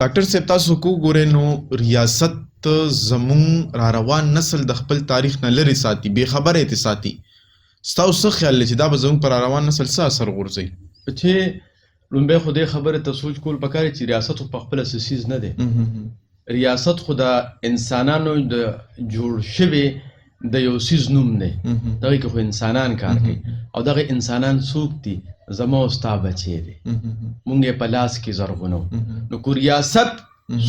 ډاکټر صاحب تاسو کو ګورئ نو ریاست زمون را روان نسل د خپل تاریخ نه لري ساتي بې خبره یې ساتي ستاسو څه خیال دی چې دا به زموږ پر را روان نسل څه اثر غورځوي چې لومبۍ خو دې خبرې ته سوچ کول پکار چې ریاست خو پخپله څه څیز نه دی ریاست خو د انسانانو د جوړ شوي د یو څیز نوم دی دغې کې خو انسانان کار کوي او دغه انسانان څوک دي زما او ستا بچی دی مونږ یې په لاس کې زرغونو نو که ریاست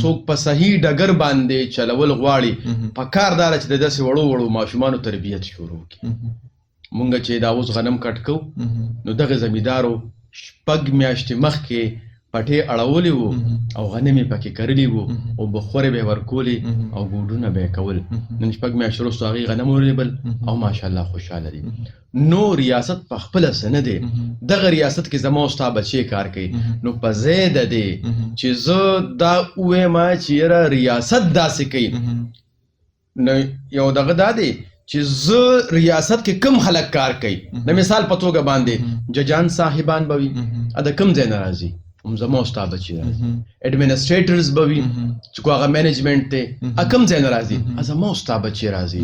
څوک په صحیح ډګر باندې چلول غواړي پکار دا ده چې د داسې وړو وړو ماشومانو تربیت شروع کړي مونږ چې دا اوس غنم کټ کوو نو دغه زمیندارو شپږ میاشتې مخکې پټې اړولې وو او غنم یې پکې کرلي وو او بخورې به یې ورکولې او ګوډونه به یې کول نن شپږ میاشتې وروسته هغې غنم ولیبل او ماشاءالله خوشحاله دي نو ریاست پخپله څه نه دی دغه ریاست کې زما او ستا بچې کار کوي نو په ځای د دې چې زه دا ووایم چې یاره ریاست داسې کوي نو یو دغه دا دی چې زه ریاست کې کم خلک کار کوي د مثال په توګه باندې ججان صاحبان به وي د کم ځای نه راځي هم زما او ستا بچې راځي اډمنسټریټرز به وي چې کو هغه مینجمنټ دی کم ځای نه راځي زما او ستا بچې راځي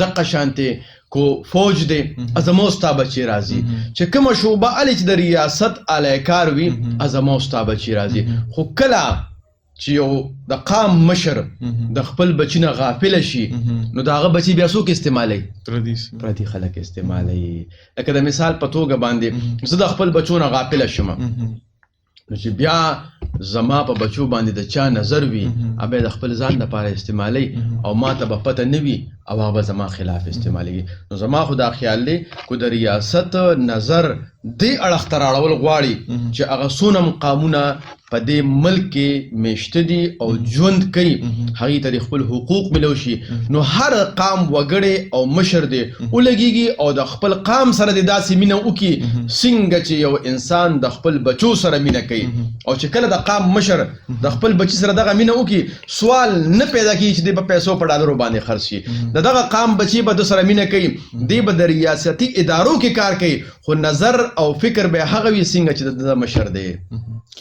دقه شانتې کو فوج دی زما او ستا بچې راځي چې کومه شعبه هلې چې د ریاست الیکار وي زما او ستا بچې راځي خو کله چې یو د قام مشر د خپل بچي نه غافله شي نو د هغه بچي بیا څوک استعمالوي پردي خلک استعمالوي لکه د مثال په توګه باندې زه د خپل بچو نه غافله شم نو چې بیا زما په بچو باندې د چا نظر وي بیا د خپل ځان لپاره استعمالوي او ما ته به پته نه وي او هغه به زما خلاف استعمالوي نو زما خو دا خیال دی که د ریاست نظر دې اړخ ته راړول غواړي چې هغه څونه مقامونه په دې ملک کې میشته دي او ژوند کوي هغې ته د خپل حقوق ملو شي نو هر قام وګړی او مشر دی ولګېږي او د خپل قام سره د داسې مینه وکړي څنګه چې یو انسان د خپل بچو سره مینه کوي او چې کله د قام مشر د خپل بچي سره دغه مینه وکړي سوال نه پیدا کېږي چې دی په پیسو په ډالرو باندې خرڅ شي د دغه قام بچي به د سره مینه کوي دی به د ریاستي ادارو کې کار کوي خو نظر او فکر به هغه وي څنګه چې د مشر دی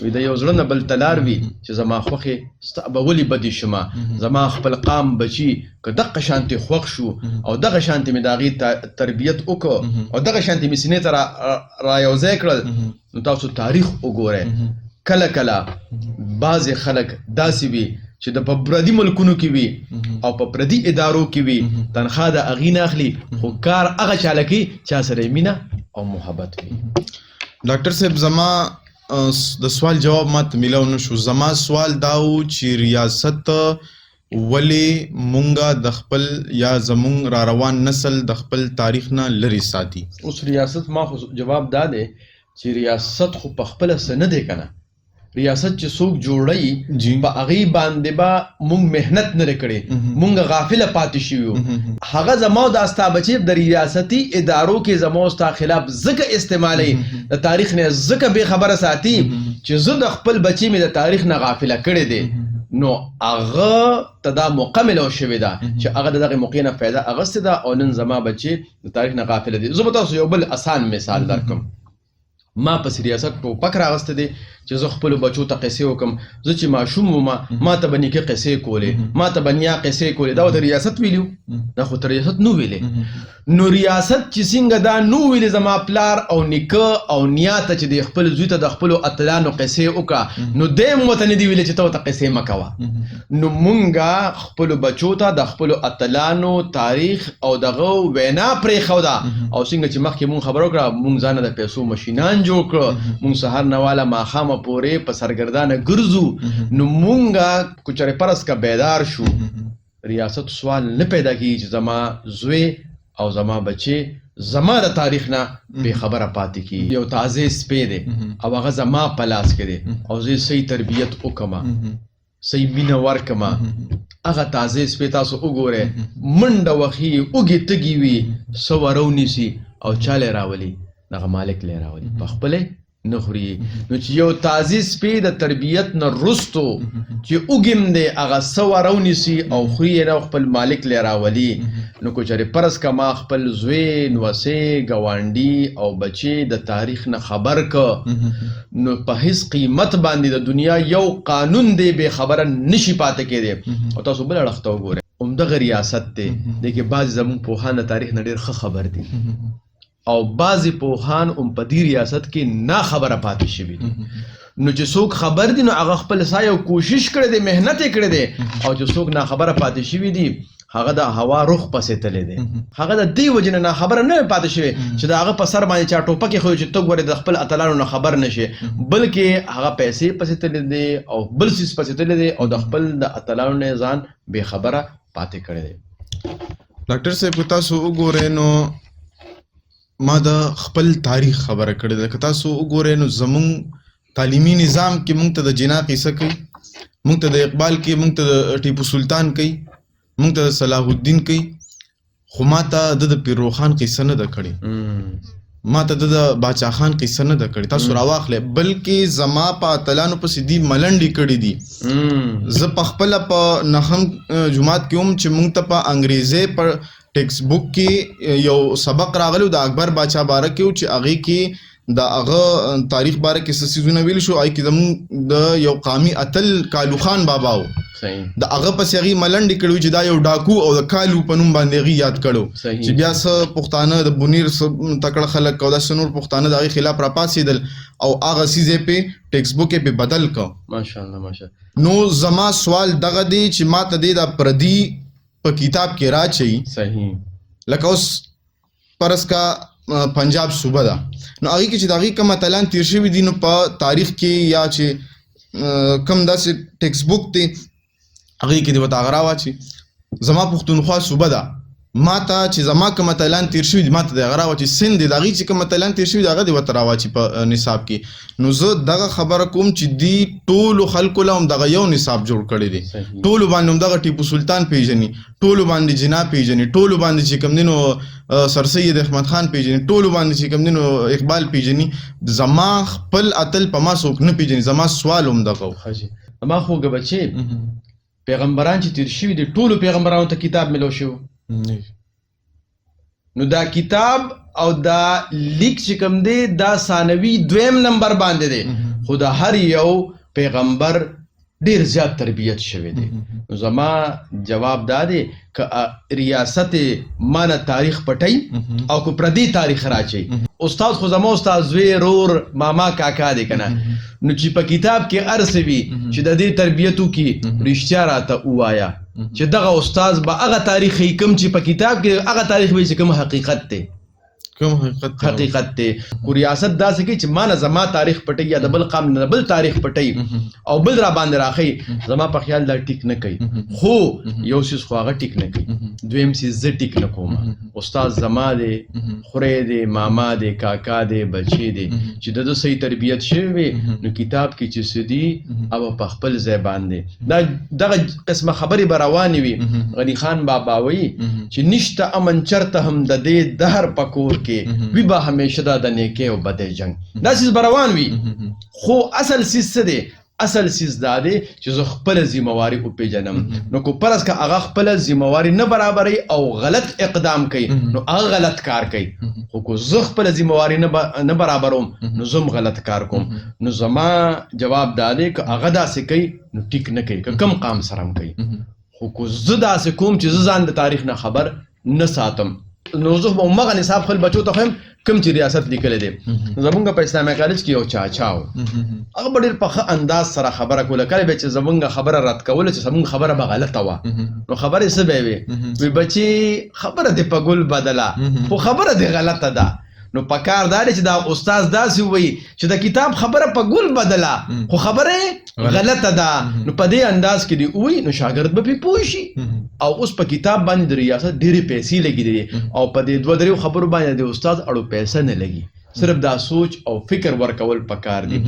وي د یو زړه نه بل تلار وي چې زما خوښې ستا به ولې بدې شمه زما خپل قام بچي که دغه شانتې خوښ شو او دغه شانتې مې د هغې تربیت وکړو او دغه شانتې مې سینې ته را یو ځای کړل نو تاسو تاریخ وګورئ کله کله بعضې خلک داسې وي چې د په پردي ملکونو کې وي او په پردي ادارو کې وي تنخوا د هغې نه اخلي خو کار هغه چاله کوي چا سره مینه او محبت وي ډاکټر صاحب زما د سوال جواب ماته میلاو نه شو زما سوال دا و چې ریاست ولې مونږه د خپل یا زمونږ را روان نسل د خپل تاریخ نه لرې ساتي اوس ریاست ما خو جواب دا دی چې ریاست خو پخپله څه نه دی که نه ریاست چې څوک جوړوي په هغې باندې به مونږ محنت نه دی کړی مونږ غافله پاتې شوي یو هغه زما او دا ستا بچې د ریاستي ادارو کې زما او ستا خلاف ځکه استعمالوي د تاریخ نه ځکه بې خبره ساتي چې زه د خپل بچې مې د تاریخ نه غافله کړی دی نو هغه ته دا موقع ملو شوې ده چې هغه د دغې موقع نه فایده اخیستې ده او نن زما بچې د تاریخ نه غافله دي زه به تاسو یو بل اسان مثال درکړم ما پس ریاست ټوپک راغسته دی چې زه خپلو بچو ته قصې وکړم زه چې ماشوم وم ما ته به نیکه قصې کولې ما ته به نیا قصې کولې دا ورته ریاست ویلي دا خو ته ریاست نو ویلې نو ریاست چې څنګه دا نو ویلې زما پلار او نیکه او نیا ته چې د خپل زوی ته د خپلو اتلانو قصې وکړه نو دی هم ورته نه دي ویلې چې ته ورته قصې مه کوه نو مونږ خپلو بچو ته د خپلو اتلانو تاریخ او دغه وینا پرېښوده او څنګه چې مخکې مونږ خبره وکړه مونږ ځانه د پیسو مشینان جوړ کړه مونږ سهار نه واله ماښامه پورې په سرګردانه ګرځو نو مونږه که چېرې فرض که بیدار شو ریاست سوال نه پیدا کېږي چې زما زوی او زما بچې زما د تاریخ نه بې خبره پاتې کېږي یو تازه سپی دی او هغه زما په لاس کې دی او زه صحیح تربیت وکړم صحیح مینه ورکړم هغه تازه سپی تاسو وګورئ منډه وهي اوږې تږي وي څه ورونیسي او چا لی راولي دغه مالک لی راولي په خپلې نه خوري. نو چې یو تازه سپی د تربیت نه رستو چې اوګم دی هغه څه ورونیسي او خوري یې نه خپل مالک لی راولي، نو که چېرې فرض که ما خپل زوی، نوسې، ګاونډي او بچي د تاریخ نه خبر که، نو په هیڅ قیمت باندې د دنیا یو قانون دی بې خبره نشي پاتې کېدی. او تاسو بل اړخ ته وګورئ، همدغه ریاست دی دی کې بعضې زموږ پوهان د تاریخ نه ډېر ښه خبر دي او بعضې پوهان هم په دې ریاست کې نا خبره پاتې شوي دي. نو چې څوک خبر دي نو هغه خپل سایه او کوشش کړی دی، محنت یې کړی دی، او چې څوک نا خبره پاتې شوي دي هغه د هوا رخ پسې تللی دی. هغه د دې وجې نه نا خبره نه پاتې شوی چې د هغه په سر باندې چا ټوپک ایښی چې ته ګورې د خپل اتلانو نه خبر نه شي، بلکې هغه پیسې پسې تللی دی او بل څیز پسې تللی دی او د خپل د اتلانو نه ځان بې خبره پاتې کړی دی. ډاکټر صاحب که تاسو وګورئ نو ما د خپل تاریخ خبره کړې ده. که تاسو وګورئ نو زموږ تعلیمي نظام کې موږ ته د جنا قصه کوي، موږ ته د اقبال کوي، موږ ته د ټیپو سلطان کوي، موږ ته د صلاح الدین کوي، خو ما ته د پیرو خان قصه نه ده کړې، ما ته د باچا خان قصه نه ده کړې. تاسو راواخلئ، بلکې زما په اتلانو پسې دي ملنډې کړې دي. زه په خپله په نهم جماعت کې هم چې موږ ته په انګریزۍ په ټیکسټ بک کې یو سبق راغلی د اکبر باچا باره کې و چې هغې کې د هغه تاریخ باره کې څه څیزونه ویل شو. هغې کې زموږ د یو قامي اتل کالو خان بابا و، د هغه پسې هغې ملنډې کړې چې دا یو ډاکو او د کالو په نوم باندې هغې یاد کړو چې بیا څه پښتانه د بونیر څه تکړه خلک او داسې نور پښتانه د هغې خلاف راپاڅېدل او هغه څیز یې پې ټیکسټ بک یې پې بدل کړ. ماشاءالله ماشاءالله. نو زما سوال دغه دی چې ما ته دې دا پردي په کتاب کې راچوي. صحیح. لکه اوس فرض کا پنجاب صوبه ده، نو هغې کې چې د هغې کوم اتلان تیر شوي دي نو په تاریخ کې یا چې کوم داسې ټیکسټ بک دی هغې کې دې ورته هغه راواچي. زما پښتونخوا صوبه ده، ما ته چې زما کوم اتلان تیر شوي دي ما ته د هغه راواچي. سند دی د هغې چې کوم اتلان تیر شوي دي هغه دې ورته راواچي په نصاب کې. نو زه دغه خبره کوم چې دې ټولو خلکو له هم دغه یو نصاب جوړ کړی دی، ټولو باندې هم دغه ټیپو سلطان پیژني، ټولو باندې جنا پیژني، ټولو باندې چې کوم دی نو سر سید احمد خان پیژني، ټولو باندې چې کوم دی نو اقبال پیژني. زما خپل اتل په ما څوک نه پیژني. زما سوال هم دغه و. زما خوږه بچې پیغمبران چې تیر شوي دي ټولو پیغمبرانو ته کتاب ملو شو. نو دا کتاب او دا لیک چې کوم دی دا ثانوي دویم نمبر باندې دی، خو د هر یو پیغمبر ډیر زیات تربیت شوی دی. نو زما جواب دا دی که ریاست مانه تاریخ پټی او که پردی تاریخ راچی. استاد خو زما استاد زوی رور ماما کاکا دی کنه، نو چې په کتاب کې هر څه وي چې د دې تربیتو کې رښتیا راته ووایه چې دغه استاد به هغه تاریخ یې کوم چې په کتاب کې هغه تاریخ وي چې کوم حقیقت دی. کوم حقیقت دی. خو ریاست داسې کوي چې ما نه زما تاریخ پټوي یا د بل قام نه بل تاریخ پټوي او بل را باندې راخی. زما په خیال دا ټیک نه کوي. خو یو څیز خو هغه ټیک نه کوي، دویم څیز زه ټیک نه کوم. استاد زما دی، خوری دی، ماما دی، کاکا دی، بچی دی، چې د ده صحیح تربیت شوی وي نو کتاب کې چې څه دي او په خپل ځای باندې دغه قسمه خبرې به روانې وي. غني خان بابا وایي چې نشته امن چرته هم د دې دهر په کور کې وی به همیشه دا د نیکۍ او بدۍ جنګ. دا څیز به روان وي، خو اصل څیز څه دی؟ اصل څیز دا دی چې زه خپله ذمهواري وپېژنم. نو که فرض که هغه خپله ذمهواري نه برابروي او غلط اقدام کوي نو هغه غلط کار کوي. خو که زه خپله ذمهواري نه برابروم نو زه هم غلط کار کوم. نو زما جواب دا دی که هغه داسې کوي نو ټیک نه کوي، که کوم قام سره هم کوي. خو که زه داسې کوم چې زه ځان د تاریخ نه خبر نه ساتم نو زه به همغه نصاب خپل بچو ته ښیم کوم چې ریاست لیکلی دی. زمونږ په اسلامي کالج کې یو چاچا و، هغه به ډېر په ښه انداز سره خبره کوله. کله به چې زمونږ خبره رد کوله چې زمونږ خبره به غلطه وه نو خبرې څه به یې وي بچي خبره دې په ګل بدله خو خبره دې غلطه ده. نو پکار دا دی چې دا استاد داسې ووایي چې د کتاب خبره په ګل بدله خو خبره غلطه ده. نو په دې انداز کې دی ووایي نو شاګرد به پرې پوه شي. او اوس په کتاب باندې د ریاست ډېرې پیسې لګېدلې او په دې دوه درېو خبرو باندې د استاد اړو پیسه نه لګي، صرف دا سوچ او فکر ورکول پکار دی.